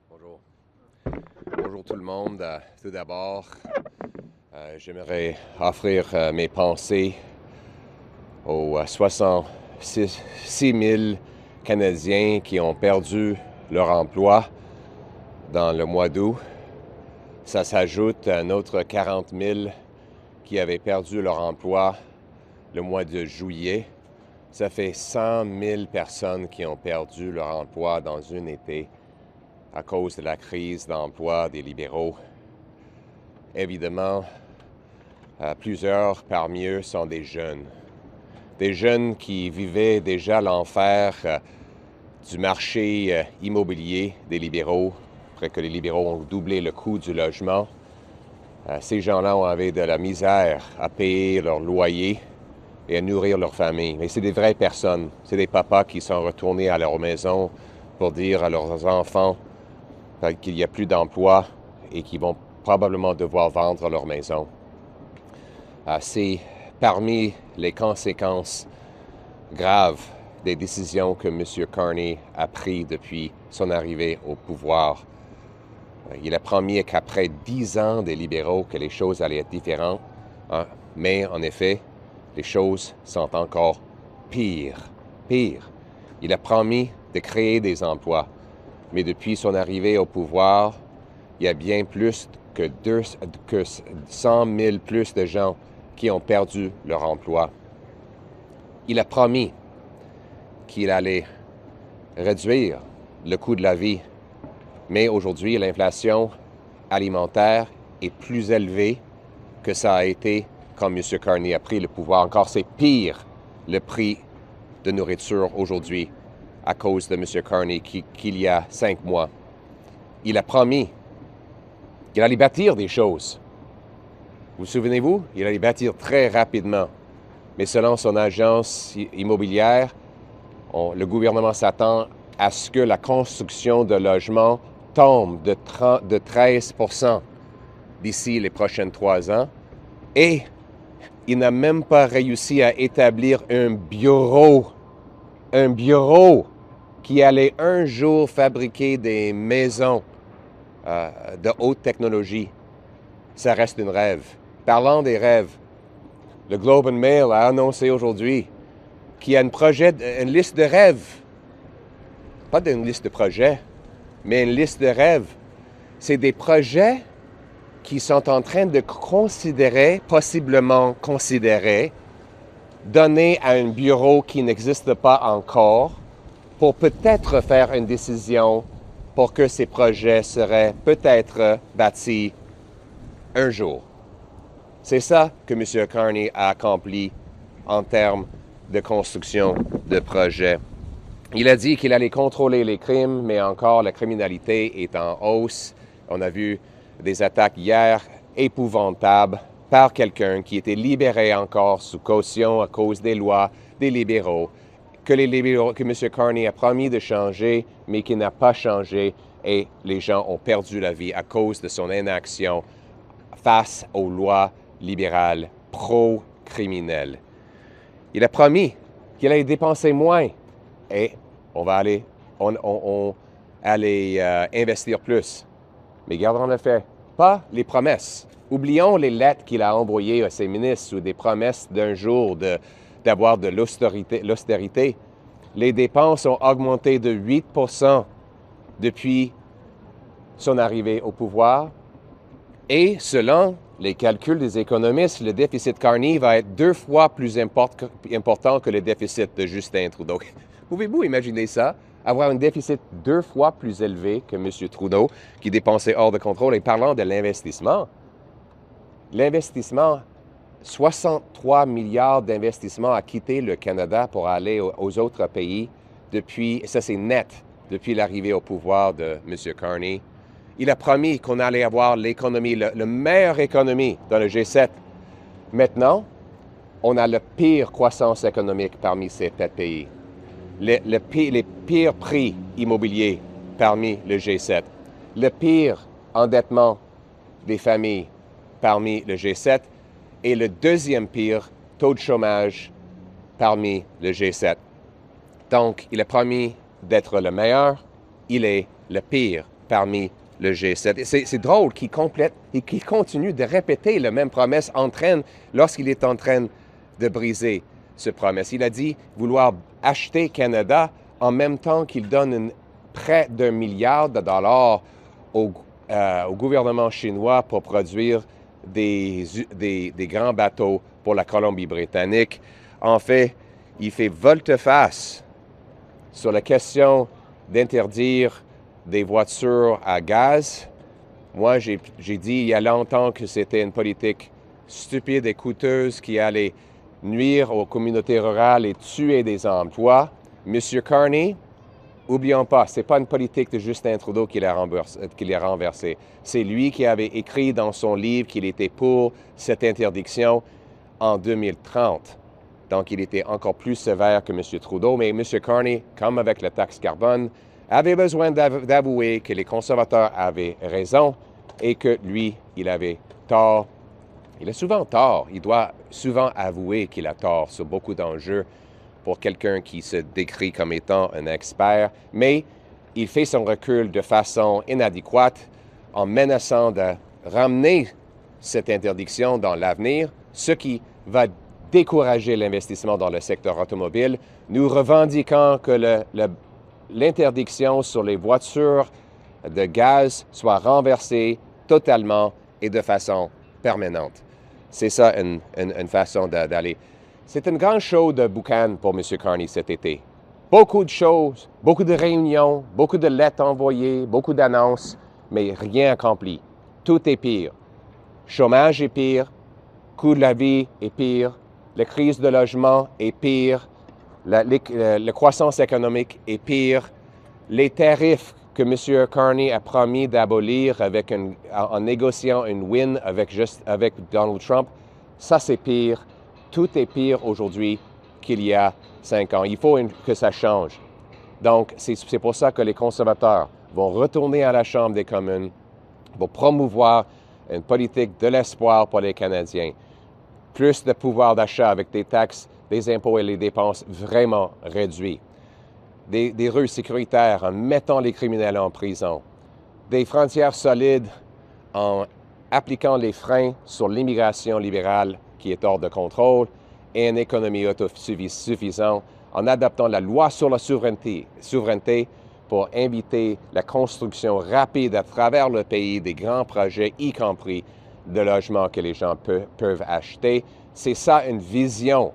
Bonjour. Bonjour tout le monde. Tout d'abord, j'aimerais offrir mes pensées aux 66 000 Canadiens qui ont perdu leur emploi dans le mois d'août. Ça s'ajoute à un autre 40 000 qui avaient perdu leur emploi le mois de juillet. Ça fait 100 000 personnes qui ont perdu leur emploi dans un été à cause de la crise d'emploi des libéraux. Évidemment, plusieurs parmi eux sont des jeunes. Des jeunes qui vivaient déjà l'enfer du marché immobilier des libéraux, après que les libéraux ont doublé le coût du logement. Ces gens-là avaient de la misère à payer leur loyer et à nourrir leur famille. Mais c'est des vraies personnes. C'est des papas qui sont retournés à leur maison pour dire à leurs enfants qu'il n'y a plus d'emploi et qu'ils vont probablement devoir vendre leur maison. C'est parmi les conséquences graves des décisions que M. Carney a prises depuis son arrivée au pouvoir. Il a promis qu'après 10 ans des libéraux que les choses allaient être différentes, mais en effet, les choses sont encore pires. Il a promis de créer des emplois, mais depuis son arrivée au pouvoir, il y a bien plus que 100 000 plus de gens qui ont perdu leur emploi. Il a promis qu'il allait réduire le coût de la vie, mais aujourd'hui, l'inflation alimentaire est plus élevée que ça a été quand M. Carney a pris le pouvoir. Encore, c'est pire le prix de nourriture aujourd'hui à cause de M. Carney qu'il y a 5 mois. Il a promis qu'il allait bâtir des choses. Vous souvenez-vous? Il allait bâtir très rapidement. Mais selon son agence immobilière, le gouvernement s'attend à ce que la construction de logements tombe de 13 % d'ici les prochaines 3 ans. Et il n'a même pas réussi à établir un bureau qui allait un jour fabriquer des maisons de haute technologie. Ça reste un rêve. Parlant des rêves, le Globe and Mail a annoncé aujourd'hui qu'il y a une liste de rêves. Pas une liste de projets, mais une liste de rêves. C'est des projets qui sont en train de possiblement considérer, donner à un bureau qui n'existe pas encore pour peut-être faire une décision pour que ces projets seraient peut-être bâtis un jour. C'est ça que M. Carney a accompli en termes de construction de projets. Il a dit qu'il allait contrôler les crimes, mais encore la criminalité est en hausse. On a vu des attaques hier épouvantables par quelqu'un qui était libéré encore sous caution à cause des lois des libéraux, que M. Carney a promis de changer, mais qui n'a pas changé, et les gens ont perdu la vie à cause de son inaction face aux lois libérales pro-criminelles. Il a promis qu'il allait dépenser moins, et on va aller investir plus. Mais gardons le fait, pas les promesses. Oublions les lettres qu'il a envoyées à ses ministres ou des promesses d'un jour d'avoir de l'austérité. Les dépenses ont augmenté de 8 % depuis son arrivée au pouvoir. Et selon les calculs des économistes, le déficit Carney va être 2 fois plus important que le déficit de Justin Trudeau. Pouvez-vous imaginer ça? Avoir un déficit 2 fois plus élevé que M. Trudeau, qui dépensait hors de contrôle. Et parlant de l'investissement, 63 milliards d'investissements a quitté le Canada pour aller aux autres pays depuis, ça c'est net, depuis l'arrivée au pouvoir de M. Carney. Il a promis qu'on allait avoir l'économie, la meilleure économie dans le G7. Maintenant, on a la pire croissance économique parmi ces 7 pays. Les pires prix immobiliers parmi le G7. Le pire endettement des familles parmi le G7 et le deuxième pire taux de chômage parmi le G7. Donc, il a promis d'être le meilleur, il est le pire. parmi le G7. Et c'est drôle qu'il continue de répéter la même promesse lorsqu'il est en train de briser ce promesse. Il a dit vouloir acheter Canada en même temps qu'il donne près d'1 milliard de dollars au gouvernement chinois pour produire des grands bateaux pour la Colombie-Britannique. En fait, il fait volte-face sur la question d'interdire des voitures à gaz. Moi, j'ai dit il y a longtemps que c'était une politique stupide et coûteuse qui allait nuire aux communautés rurales et tuer des emplois. Monsieur Carney, oublions pas, ce n'est pas une politique de Justin Trudeau qui l'a renversée. C'est lui qui avait écrit dans son livre qu'il était pour cette interdiction en 2030. Donc, il était encore plus sévère que M. Trudeau. Mais M. Carney, comme avec la taxe carbone, avait besoin d'avouer que les conservateurs avaient raison et que lui, il avait tort. Il a souvent tort. Il doit souvent avouer qu'il a tort sur beaucoup d'enjeux pour quelqu'un qui se décrit comme étant un expert. Mais il fait son recul de façon inadéquate en menaçant de ramener cette interdiction dans l'avenir, ce qui va décourager l'investissement dans le secteur automobile, nous revendiquant que l'interdiction sur les voitures de gaz soit renversée totalement et de façon permanente. C'est ça une façon d'aller. C'est un grand show de boucan pour M. Carney cet été. Beaucoup de choses, beaucoup de réunions, beaucoup de lettres envoyées, beaucoup d'annonces, mais rien accompli. Tout est pire. Chômage est pire, coût de la vie est pire, la crise de logement est pire, la croissance économique est pire, les tarifs que M. Carney a promis d'abolir en négociant une win avec Donald Trump, ça c'est pire. Tout est pire aujourd'hui qu'il y a 5 ans. Il faut que ça change. Donc, c'est pour ça que les conservateurs vont retourner à la Chambre des communes pour promouvoir une politique de l'espoir pour les Canadiens. Plus de pouvoir d'achat avec des taxes, des impôts et les dépenses vraiment réduits. Des rues sécuritaires en mettant les criminels en prison. Des frontières solides en appliquant les freins sur l'immigration libérale qui est hors de contrôle et une économie autosuffisante en adaptant la loi sur la souveraineté pour inviter la construction rapide à travers le pays des grands projets, y compris de logements que les gens peuvent acheter. C'est ça une vision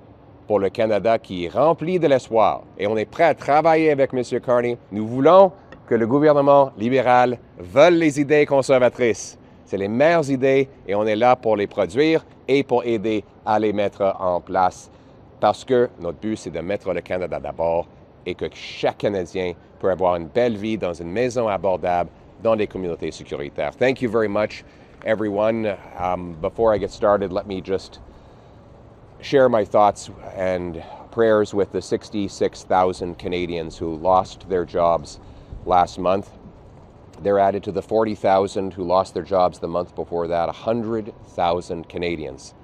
pour le Canada qui est remplie de l'espoir. Et on est prêt à travailler avec M. Carney. Nous voulons que le gouvernement libéral vole les idées conservatrices. C'est les meilleures idées et on est là pour les produire et pour aider à les mettre en place. Parce que notre but, c'est de mettre le Canada d'abord et que chaque Canadien peut avoir une belle vie dans une maison abordable dans les communautés sécuritaires. Thank you very much, everyone. Before I get started, let me just share my thoughts and prayers with the 66,000 Canadians who lost their jobs last month. They're added to the 40,000 who lost their jobs the month before that. 100,000 Canadians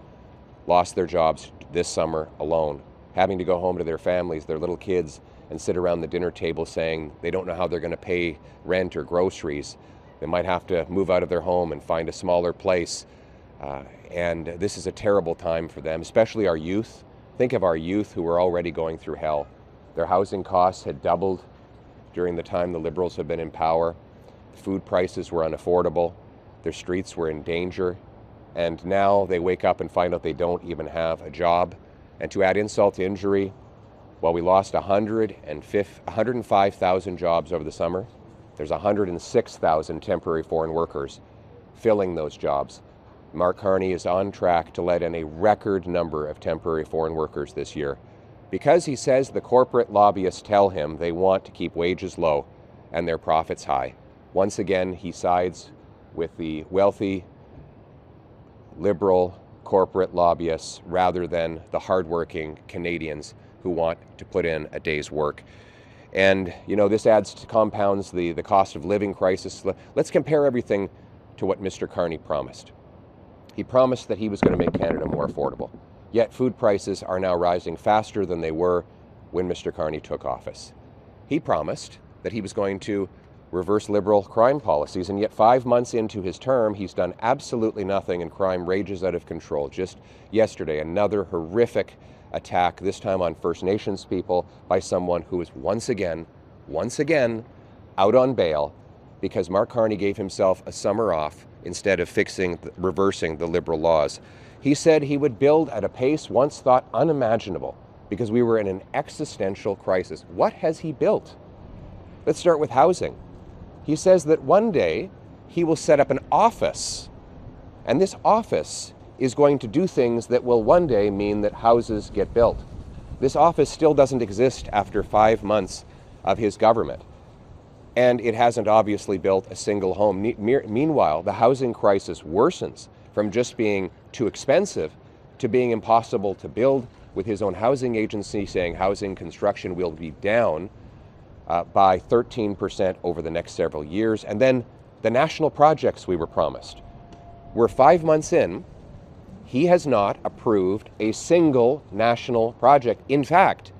lost their jobs this summer alone, having to go home to their families, their little kids, and sit around the dinner table saying they don't know how they're going to pay rent or groceries. They might have to move out of their home and find a smaller place. And this is a terrible time for them, especially our youth. Think of our youth who are already going through hell. Their housing costs had doubled during the time the Liberals have been in power. Food prices were unaffordable. Their streets were in danger. And now they wake up and find out they don't even have a job. And to add insult to injury, while we lost 105,000 jobs over the summer, there's 106,000 temporary foreign workers filling those jobs. Mark Carney is on track to let in a record number of temporary foreign workers this year because he says the corporate lobbyists tell him they want to keep wages low and their profits high. Once again, he sides with the wealthy, liberal corporate lobbyists rather than the hardworking Canadians who want to put in a day's work. And, you know, this compounds the cost of living crisis. Let's compare everything to what Mr. Carney promised. He promised that he was going to make Canada more affordable. Yet food prices are now rising faster than they were when Mr. Carney took office. He promised that he was going to reverse liberal crime policies, and yet 5 months into his term, he's done absolutely nothing, and crime rages out of control. Just yesterday, another horrific attack, this time on First Nations people, by someone who is once again, out on bail because Mark Carney gave himself a summer off instead of reversing the liberal laws. He said he would build at a pace once thought unimaginable because we were in an existential crisis. What has he built? Let's start with housing. He says that one day he will set up an office, and this office is going to do things that will one day mean that houses get built. This office still doesn't exist after 5 months of his government, and it hasn't obviously built a single home. Meanwhile, the housing crisis worsens from just being too expensive to being impossible to build, with his own housing agency saying housing construction will be down by 13% over the next several years. And then the national projects we were promised. We're 5 months in. He has not approved a single national project. In fact,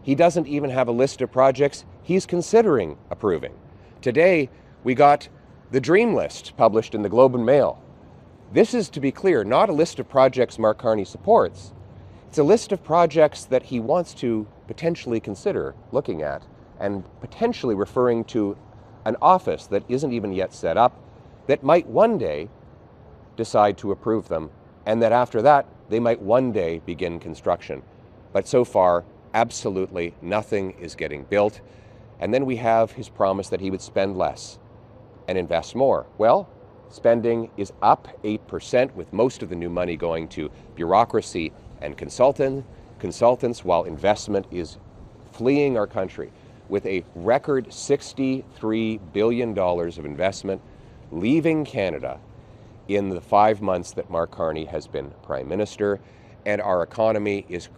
he doesn't even have a list of projects he's considering approving. Today, we got the Dream List published in the Globe and Mail. This is, to be clear, not a list of projects Mark Carney supports. It's a list of projects that he wants to potentially consider looking at, and potentially referring to an office that isn't even yet set up, that might one day decide to approve them, and that after that, they might one day begin construction. But so far, absolutely nothing is getting built. And then we have his promise that he would spend less and invest more. Well, spending is up 8%, with most of the new money going to bureaucracy and consultants, while investment is fleeing our country, with a record $63 billion of investment leaving Canada in the 5 months that Mark Carney has been Prime Minister, and our economy is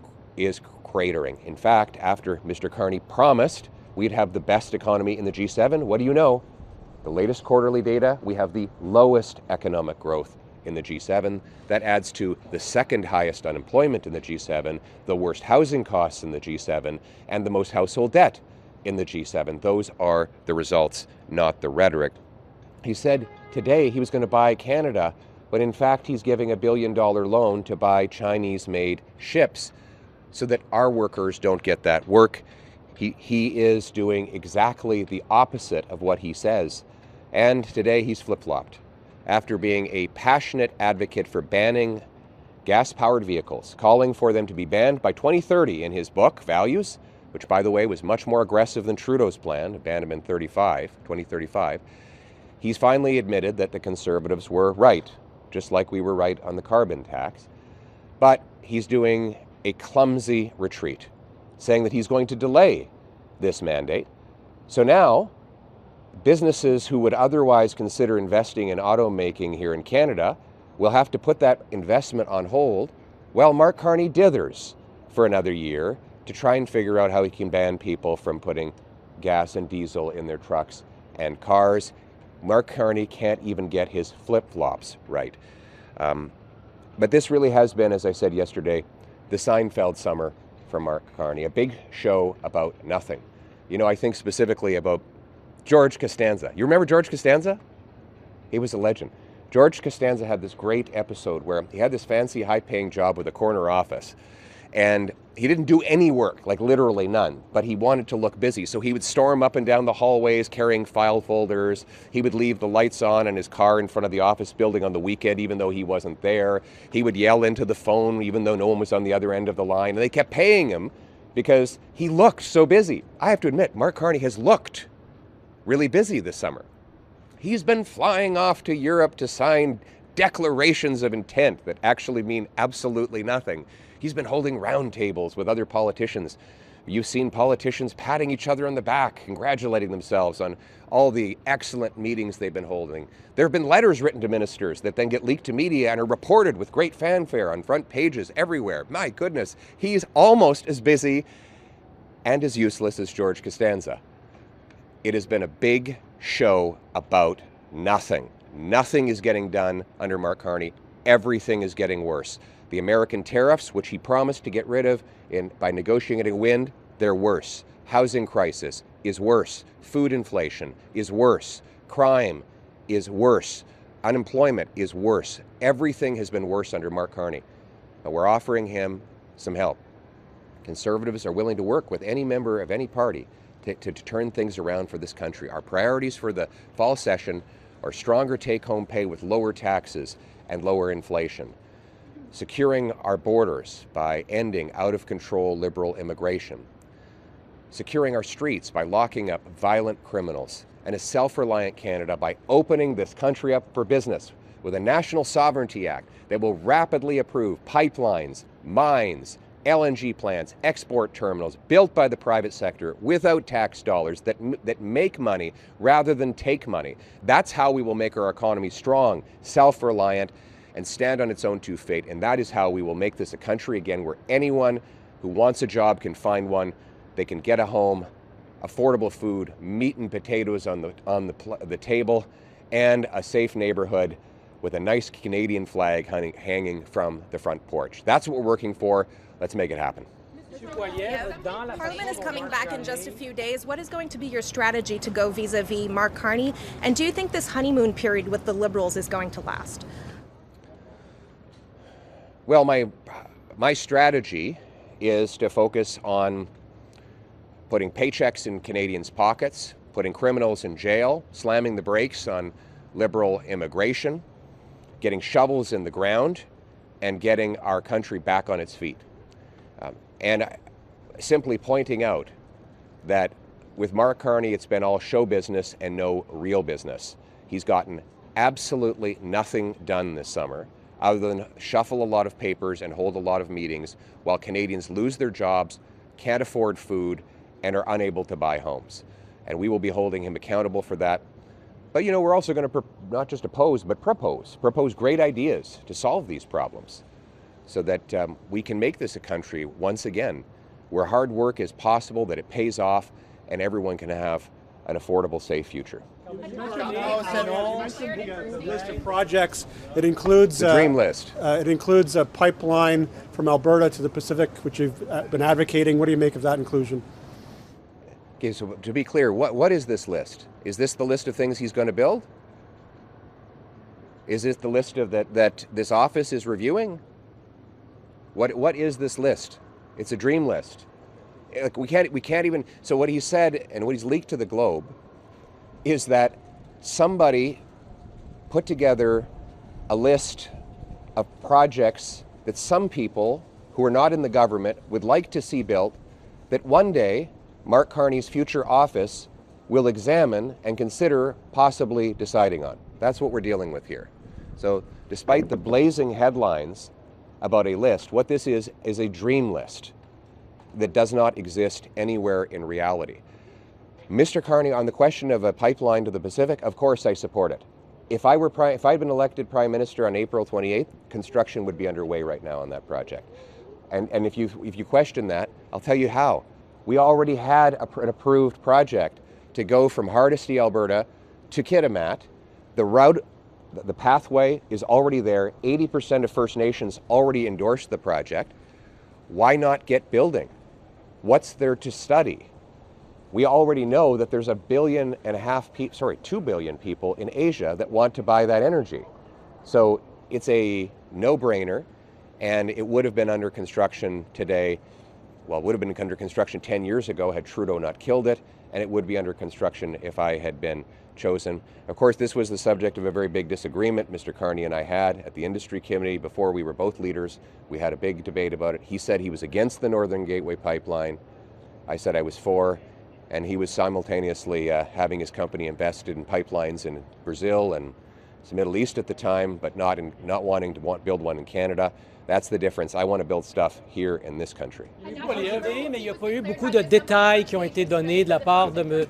cratering. In fact, after Mr. Carney promised we'd have the best economy in the G7, what do you know? The latest quarterly data, we have the lowest economic growth in the G7. That adds to the second highest unemployment in the G7, the worst housing costs in the G7, and the most household debt in the G7. Those are the results, not the rhetoric. He said today he was going to buy Canada, but in fact he's giving $1 billion loan to buy Chinese-made ships so that our workers don't get that work. He is doing exactly the opposite of what he says. And today he's flip-flopped. After being a passionate advocate for banning gas-powered vehicles, calling for them to be banned by 2030 in his book, Values, which, by the way, was much more aggressive than Trudeau's plan to ban them in 2035, he's finally admitted that the Conservatives were right, just like we were right on the carbon tax. But he's doing a clumsy retreat, saying that he's going to delay this mandate. So now, businesses who would otherwise consider investing in automaking here in Canada will have to put that investment on hold while Mark Carney dithers for another year to try and figure out how he can ban people from putting gas and diesel in their trucks and cars. Mark Carney can't even get his flip-flops right. But this really has been, as I said yesterday, the Seinfeld summer for Mark Carney, a big show about nothing. You know, I think specifically about George Costanza. You remember George Costanza? He was a legend. George Costanza had this great episode where he had this fancy, high-paying job with a corner office, and he didn't do any work, like literally none, but he wanted to look busy. So he would storm up and down the hallways carrying file folders. He would leave the lights on in his car in front of the office building on the weekend, even though he wasn't there. He would yell into the phone, even though no one was on the other end of the line. And they kept paying him because he looked so busy. I have to admit, Mark Carney has looked really busy this summer. He's been flying off to Europe to sign declarations of intent that actually mean absolutely nothing. He's been holding roundtables with other politicians. You've seen politicians patting each other on the back, congratulating themselves on all the excellent meetings they've been holding. There have been letters written to ministers that then get leaked to media and are reported with great fanfare on front pages everywhere. My goodness, he's almost as busy and as useless as George Costanza. It has been a big show about nothing. Nothing is getting done under Mark Carney. Everything is getting worse. The American tariffs, which he promised to get rid of by negotiating a win, they're worse. Housing crisis, is worse. Food inflation is worse. Crime is worse. Unemployment is worse. Everything has been worse under Mark Carney. And we're offering him some help. Conservatives are willing to work with any member of any party to turn things around for this country. Our priorities for the fall session are stronger take-home pay with lower taxes and lower inflation, securing our borders by ending out-of-control liberal immigration, securing our streets by locking up violent criminals, and a self-reliant Canada by opening this country up for business with a National Sovereignty Act that will rapidly approve pipelines, mines, LNG plants, export terminals built by the private sector without tax dollars that make money rather than take money. That's how we will make our economy strong, self-reliant, and stand on its own 2 feet. And that is how we will make this a country again where anyone who wants a job can find one. They can get a home, affordable food, meat and potatoes on the table, and a safe neighborhood with a nice Canadian flag hanging from the front porch. That's what we're working for. Let's make it happen. Parliament is coming back in just a few days. What is going to be your strategy to go vis-a-vis Mark Carney? And do you think this honeymoon period with the Liberals is going to last? Well, my strategy is to focus on putting paychecks in Canadians' pockets, putting criminals in jail, slamming the brakes on liberal immigration, getting shovels in the ground, and getting our country back on its feet. And simply pointing out that with Mark Carney, it's been all show business and no real business. He's gotten absolutely nothing done this summer other than shuffle a lot of papers and hold a lot of meetings while Canadians lose their jobs, can't afford food, and are unable to buy homes. And we will be holding him accountable for that. But, you know, we're also going to not just oppose, but propose great ideas to solve these problems so that we can make this a country, once again, where hard work is possible, that it pays off, and everyone can have an affordable, safe future. You mentioned the list of projects. It includes the dream list. It includes a pipeline from Alberta to the Pacific, which you've been advocating. What do you make of that inclusion? Okay, so to be clear, what is this list? Is this the list of things he's going to build? Is this the list of that this office is reviewing? What is this list? It's a dream list. Like we can't even. So what he said and what he's leaked to the Globe is that somebody put together a list of projects that some people who are not in the government would like to see built, that one day Mark Carney's future office will examine and consider possibly deciding on. That's what we're dealing with here. So despite the blazing headlines about a list, what this is a dream list that does not exist anywhere in reality. Mr. Carney, on the question of a pipeline to the Pacific, of course I support it. If I'd been elected Prime Minister on April 28th, construction would be underway right now on that project. And if you question that, I'll tell you how. We already had an approved project to go from Hardisty, Alberta to Kitimat. The route, the pathway is already there. 80% of First Nations already endorsed the project. Why not get building? What's there to study? We already know that there's 2 billion people in Asia that want to buy that energy. So it's a no-brainer, and it would have been under construction today. Well, it would have been under construction 10 years ago had Trudeau not killed it, and it would be under construction if I had been chosen. Of course, this was the subject of a very big disagreement Mr. Carney and I had at the industry committee before we were both leaders. We had a big debate about it. He said he was against the Northern Gateway pipeline. I said I was for, and he was simultaneously having his company invested in pipelines in Brazil and the Middle East at the time, but not wanting to build one in Canada. That's the difference. I want to build stuff here in this country. Mais il n'y a pas eu beaucoup de détails qui ont été donnés de la part de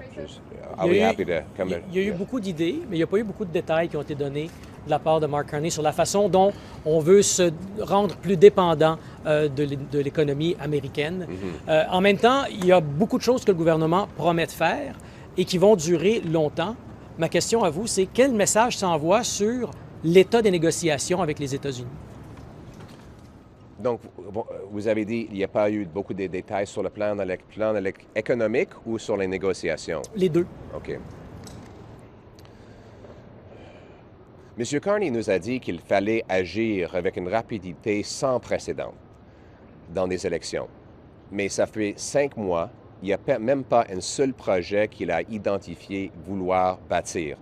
I'll be happy to come in. Il y a eu beaucoup d'idées, mais il n'y a pas eu beaucoup de détails qui ont été donnés de la part de Mark Carney sur la façon dont on veut se rendre plus dépendant de l'économie américaine. En même temps, il y a beaucoup de choses que le gouvernement promet de faire et qui vont durer longtemps. Ma question à vous, c'est quel message s'envoie sur l'état des négociations avec les États-Unis? Donc, vous avez dit qu'il n'y a pas eu beaucoup de détails sur le plan économique ou sur les négociations? Les deux. OK. M. Carney nous a dit qu'il fallait agir avec une rapidité sans précédent dans des élections. Mais ça fait 5 mois, il n'y a même pas un seul projet qu'il a identifié vouloir bâtir.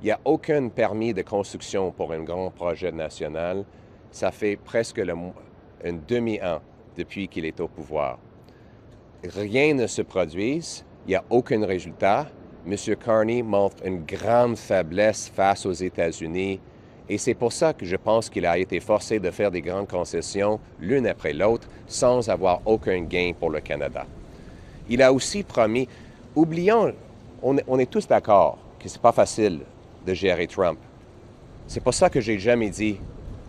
Il n'y a aucun permis de construction pour un grand projet national. Ça fait presque un demi-an depuis qu'il est au pouvoir. Rien ne se produit, il n'y a aucun résultat. M. Carney montre une grande faiblesse face aux États-Unis et c'est pour ça que je pense qu'il a été forcé de faire des grandes concessions l'une après l'autre sans avoir aucun gain pour le Canada. Il a aussi promis, oublions, on est tous d'accord que ce n'est pas facile de gérer Trump. C'est pour ça que j'ai jamais dit,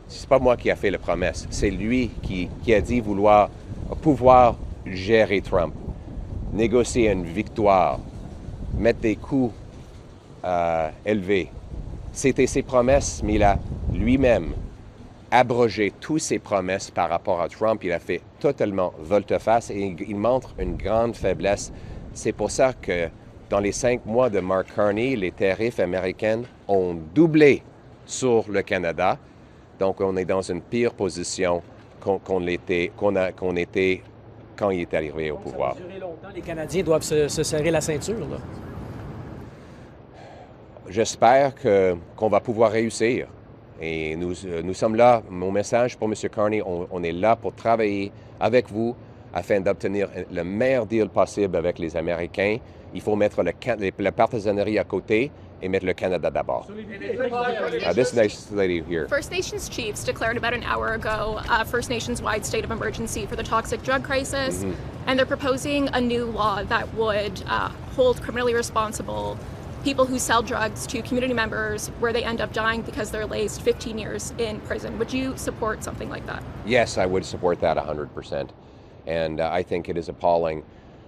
c'est pas moi qui a fait la promesse, c'est lui qui a dit pouvoir gérer Trump, négocier une victoire, mettre des coûts élevés. C'était ses promesses, mais il a lui-même abrogé toutes ses promesses par rapport à Trump. Il a fait totalement volte-face et il montre une grande faiblesse. C'est pour ça que dans les 5 mois de Mark Carney, les tarifs américains ont doublé sur le Canada. Donc, on est dans une pire position qu'on était quand il est arrivé au pouvoir. Ça va durer longtemps. Les Canadiens doivent se serrer la ceinture, là. J'espère qu'on va pouvoir réussir. Et nous sommes là. Mon message pour M. Carney, on est là pour travailler avec vous afin d'obtenir le meilleur deal possible avec les Américains. Il faut mettre la partenariat à côté et mettre le Canada d'abord. This nice lady here. First Nations chiefs declared about an hour ago a First Nations-wide state of emergency for the toxic drug crisis, and they're proposing a new law that would hold criminally responsible people who sell drugs to community members where they end up dying because they're laced 15 years in prison. Would you support something like that? Yes, I would support that 100%. And I think it is appalling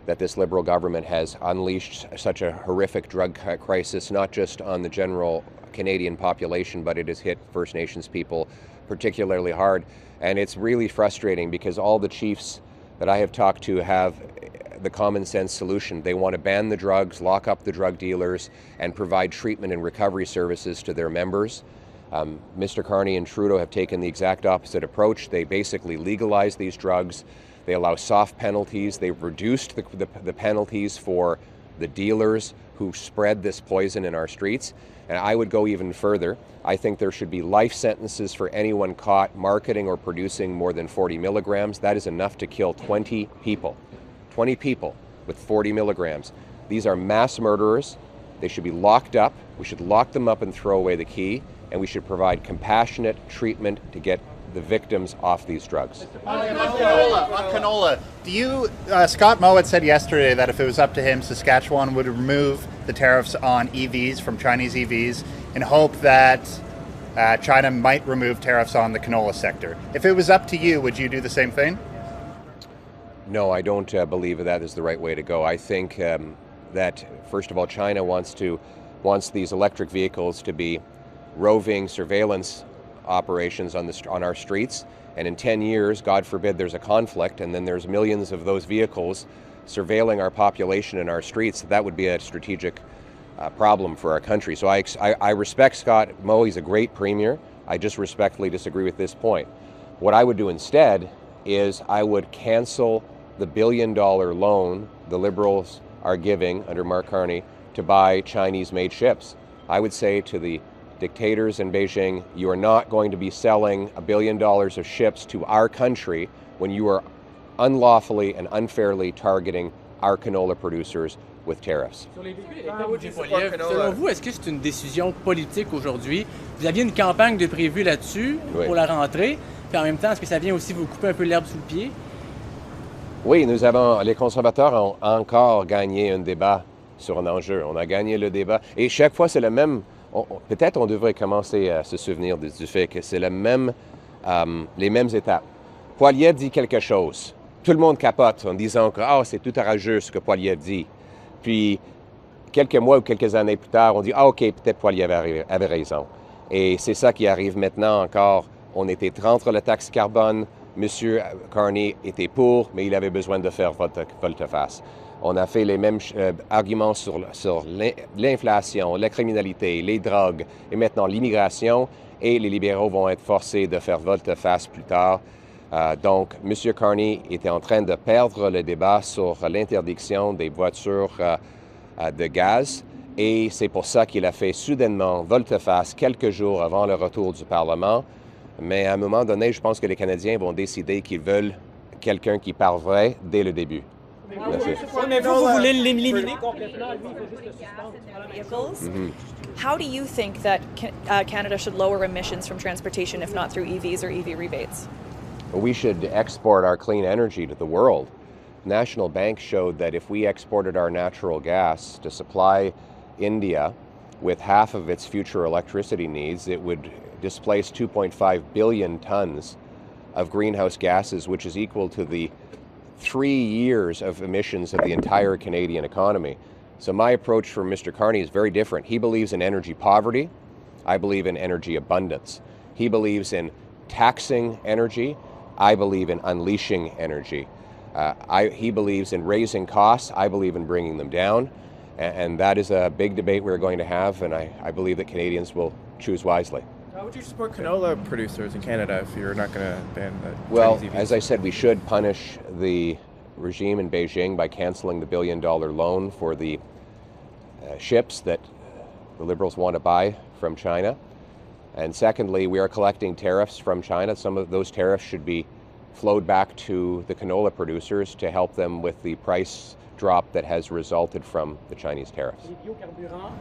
that this Liberal government has unleashed such a horrific drug crisis, not just on the general Canadian population, but it has hit First Nations people particularly hard. And it's really frustrating because all the chiefs that I have talked to have the common sense solution. They want to ban the drugs, lock up the drug dealers, and provide treatment and recovery services to their members. Mr. Carney and Trudeau have taken the exact opposite approach. They basically legalize these drugs. They allow soft penalties. They've reduced the penalties for the dealers who spread this poison in our streets. And I would go even further. I think there should be life sentences for anyone caught marketing or producing more than 40 milligrams. That is enough to kill 20 people. 20 people with 40 milligrams. These are mass murderers. They should be locked up. We should lock them up and throw away the key. And we should provide compassionate treatment to get the victims off these drugs. On canola, Scott Moe had said yesterday that if it was up to him, Saskatchewan would remove the tariffs on EVs from Chinese EVs in hope that China might remove tariffs on the canola sector. If it was up to you, would you do the same thing? No, I don't believe that is the right way to go. I think that, first of all, China wants these electric vehicles to be roving surveillance operations on our streets. And in 10 years, God forbid, there's a conflict, and then there's millions of those vehicles surveilling our population in our streets. That would be a strategic problem for our country. So I respect Scott Moe. He's a great premier. I just respectfully disagree with this point. What I would do instead is I would cancel the $1 billion loan the Liberals are giving under Mark Carney to buy Chinese-made ships. I would say to the dictators in Beijing, you are not going to be selling $1 billion of ships to our country when you are unlawfully and unfairly targeting our canola producers with tariffs. Selon vous, est-ce que c'est une décision politique aujourd'hui? Vous aviez une campagne de prévue là-dessus pour la rentrée, puis en même temps, est-ce que ça vient aussi vous couper un peu l'herbe sous le pied? Oui, les conservateurs ont encore gagné un débat sur un enjeu. On a gagné le débat. Et chaque fois, c'est le même. Peut-être on devrait commencer à se souvenir du fait que c'est les mêmes étapes. Poilievre dit quelque chose. Tout le monde capote en disant que c'est tout arrageux ce que Poilievre dit. Puis, quelques mois ou quelques années plus tard, on dit OK, peut-être Poilievre avait raison. Et c'est ça qui arrive maintenant encore. On était entre la taxe carbone, M. Carney était pour, mais il avait besoin de faire volte-face. On a fait les mêmes arguments sur l'inflation, la criminalité, les drogues et maintenant l'immigration. Et les libéraux vont être forcés de faire volte-face plus tard. Donc, M. Carney était en train de perdre le débat sur l'interdiction des voitures de gaz. Et c'est pour ça qu'il a fait soudainement volte-face quelques jours avant le retour du Parlement. Mais à un moment donné, je pense que les Canadiens vont décider qu'ils veulent quelqu'un qui parle vrai dès le début. Merci. Mais vous voulez l'éliminer complètement, lui, il faut juste le suspendre. How do you think that Canada should lower emissions from transportation, if not through EVs or EV rebates? We should export our clean energy to the world. National Bank showed that if we exported our natural gas to supply India with half of its future electricity needs, it would displace 2.5 billion tons of greenhouse gases, which is equal to the 3 years of emissions of the entire Canadian economy. So my approach for Mr. Carney is very different. He believes in energy poverty. I believe in energy abundance. He believes in taxing energy. I believe in unleashing energy. He believes in raising costs. I believe in bringing them down. And that is a big debate we're going to have, and I believe that Canadians will choose wisely. How would you support canola producers in Canada if you're not going to ban the Well, Chinese EVs? as I said, we should punish the regime in Beijing by canceling the billion-dollar loan for the ships that the Liberals want to buy from China. And secondly, we are collecting tariffs from China. Some of those tariffs should be flowed back to the canola producers to help them with the price drop that has resulted from the Chinese tariffs. Les biocarburants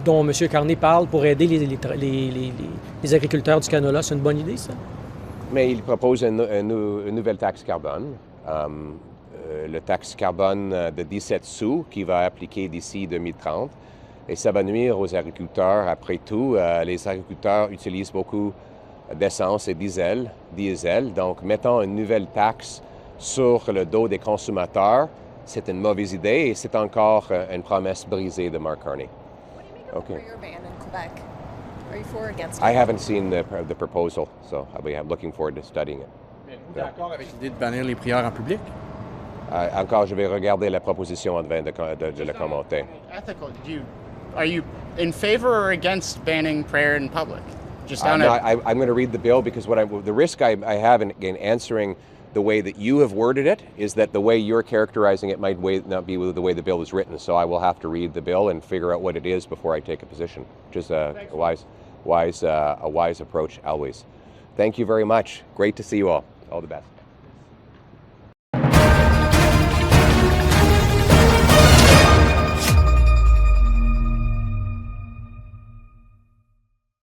dont M. Carney parle pour aider les agriculteurs du canola, c'est une bonne idée, ça? Mais il propose une nouvelle taxe carbone. Le taxe carbone de 17 sous qui va appliquer d'ici 2030. Et ça va nuire aux agriculteurs. Après tout, les agriculteurs utilisent beaucoup d'essence et diesel. Donc, mettons une nouvelle taxe sur le dos des consommateurs. C'est une mauvaise idée et c'est encore une promesse brisée de Mark Carney. What do you make of your ban in Quebec? Are you for or against it? I haven't seen the proposal, so I'm looking forward to studying it. Êtes-vous d'accord avec l'idée de bannir les prières en public? Encore, je vais regarder la proposition avant de la commenter. Ethical. Are you in favor or against banning prayer in public? Just I'm going to read the bill because the risk I have in answering the way that you have worded it is that the way you're characterizing it might not be the way the bill is written. So I will have to read the bill and figure out what it is before I take a position, which is a wise approach always. Thank you very much. Great to see you all. All the best.